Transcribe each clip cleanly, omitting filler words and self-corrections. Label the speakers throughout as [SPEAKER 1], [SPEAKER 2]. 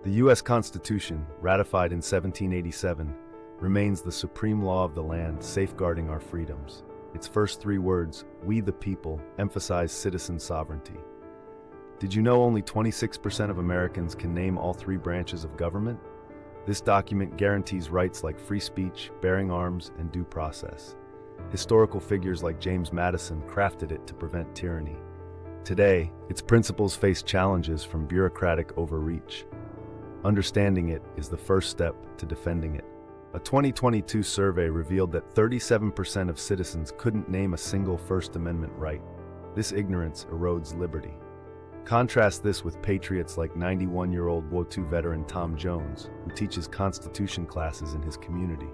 [SPEAKER 1] The U.S. Constitution, ratified in 1787, remains the supreme law of the land, safeguarding our freedoms. Its first three words, "We the people," emphasize citizen sovereignty. Did you know only 26% of Americans can name all three branches of government? This document guarantees rights like free speech, bearing arms, and due process. Historical figures like James Madison crafted it to prevent tyranny. Today, its principles face challenges from bureaucratic overreach. Understanding it is the first step to defending it. A 2022 survey revealed that 37% of citizens couldn't name a single First Amendment right. This ignorance erodes liberty. Contrast this with patriots like 91-year-old WO2 veteran Tom Jones, who teaches Constitution classes in his community.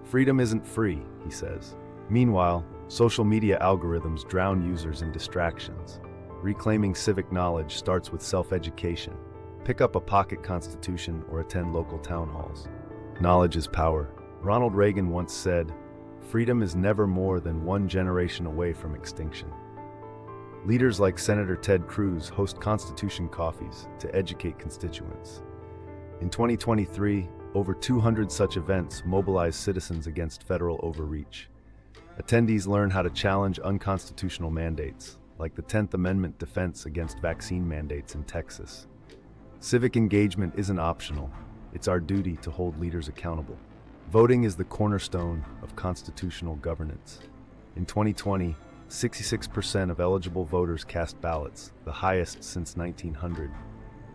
[SPEAKER 1] Freedom isn't free, he says. Meanwhile, social media algorithms drown users in distractions. Reclaiming civic knowledge starts with self-education. Pick up a pocket constitution or attend local town halls. Knowledge is power. Ronald Reagan once said, "Freedom is never more than one generation away from extinction." Leaders like Senator Ted Cruz host Constitution coffees to educate constituents. In 2023, over 200 such events mobilize citizens against federal overreach. Attendees learn how to challenge unconstitutional mandates, like the 10th Amendment defense against vaccine mandates in Texas. Civic engagement isn't optional. It's our duty to hold leaders accountable. Voting is the cornerstone of constitutional governance. In 2020, 66% of eligible voters cast ballots, the highest since 1900.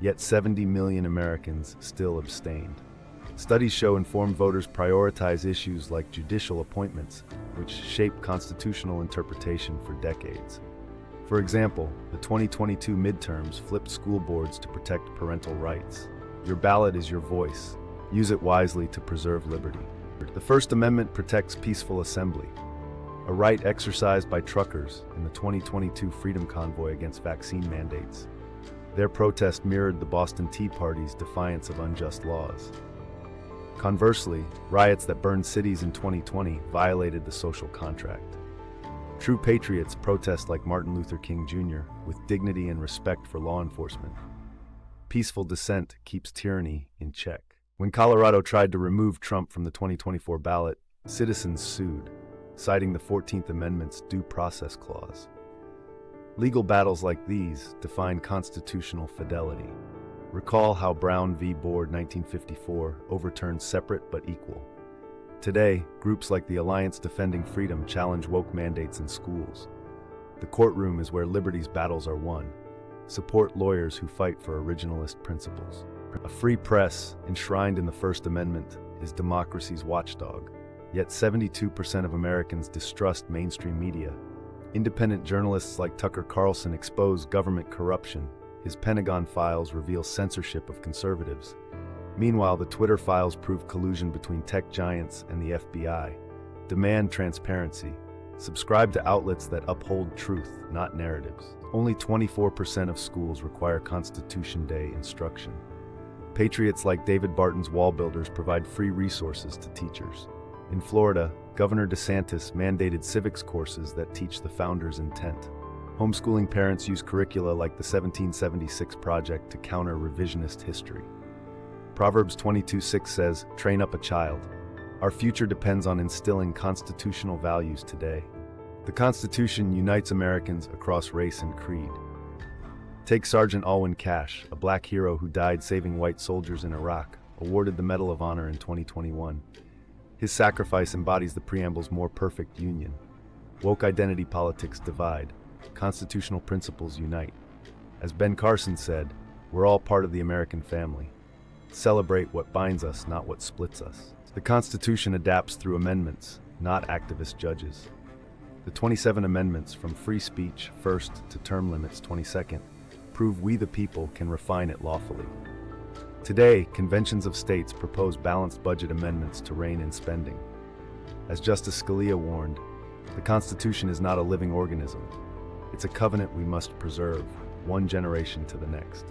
[SPEAKER 1] Yet 70 million Americans still abstained. Studies show informed voters prioritize issues like judicial appointments, which shape constitutional interpretation for decades. For example, the 2022 midterms flipped school boards to protect parental rights. Your ballot is your voice. Use it wisely to preserve liberty. The First Amendment protects peaceful assembly, a right exercised by truckers in the 2022 Freedom Convoy against vaccine mandates. Their protest mirrored the Boston Tea Party's defiance of unjust laws. Conversely, riots that burned cities in 2020 violated the social contract. True patriots protest like Martin Luther King Jr. with dignity and respect for law enforcement. Peaceful dissent keeps tyranny in check. When Colorado tried to remove Trump from the 2024 ballot, citizens sued, citing the 14th Amendment's due process clause. Legal battles like these define constitutional fidelity. Recall how Brown v. Board 1954 overturned separate but equal. Today, groups like the Alliance Defending Freedom challenge woke mandates in schools. The courtroom is where liberty's battles are won. Support lawyers who fight for originalist principles. A free press, enshrined in the First Amendment, is democracy's watchdog. Yet 72% of Americans distrust mainstream media. Independent journalists like Tucker Carlson expose government corruption. His Pentagon Files reveal censorship of conservatives. Meanwhile, the Twitter files prove collusion between tech giants and the FBI. Demand transparency. Subscribe to outlets that uphold truth, not narratives. Only 24% of schools require Constitution Day instruction. Patriots like David Barton's Wall Builders provide free resources to teachers. In Florida, Governor DeSantis mandated civics courses that teach the founders' intent. Homeschooling parents use curricula like the 1776 Project to counter revisionist history. Proverbs 22:6 says, "Train up a child." Our future depends on instilling constitutional values today. The Constitution unites Americans across race and creed. Take Sergeant Alwyn Cash, a black hero who died saving white soldiers in Iraq, awarded the Medal of Honor in 2021. His sacrifice embodies the preamble's more perfect union. Woke identity politics divide. Constitutional principles unite. As Ben Carson said, we're all part of the American family. Celebrate what binds us, not what splits us. The Constitution adapts through amendments, not activist judges. The 27 amendments, from free speech first to term limits 22nd, prove we the people can refine it lawfully. Today, conventions of states propose balanced budget amendments to rein in spending. As Justice Scalia warned, the Constitution is not a living organism. It's a covenant we must preserve, one generation to the next.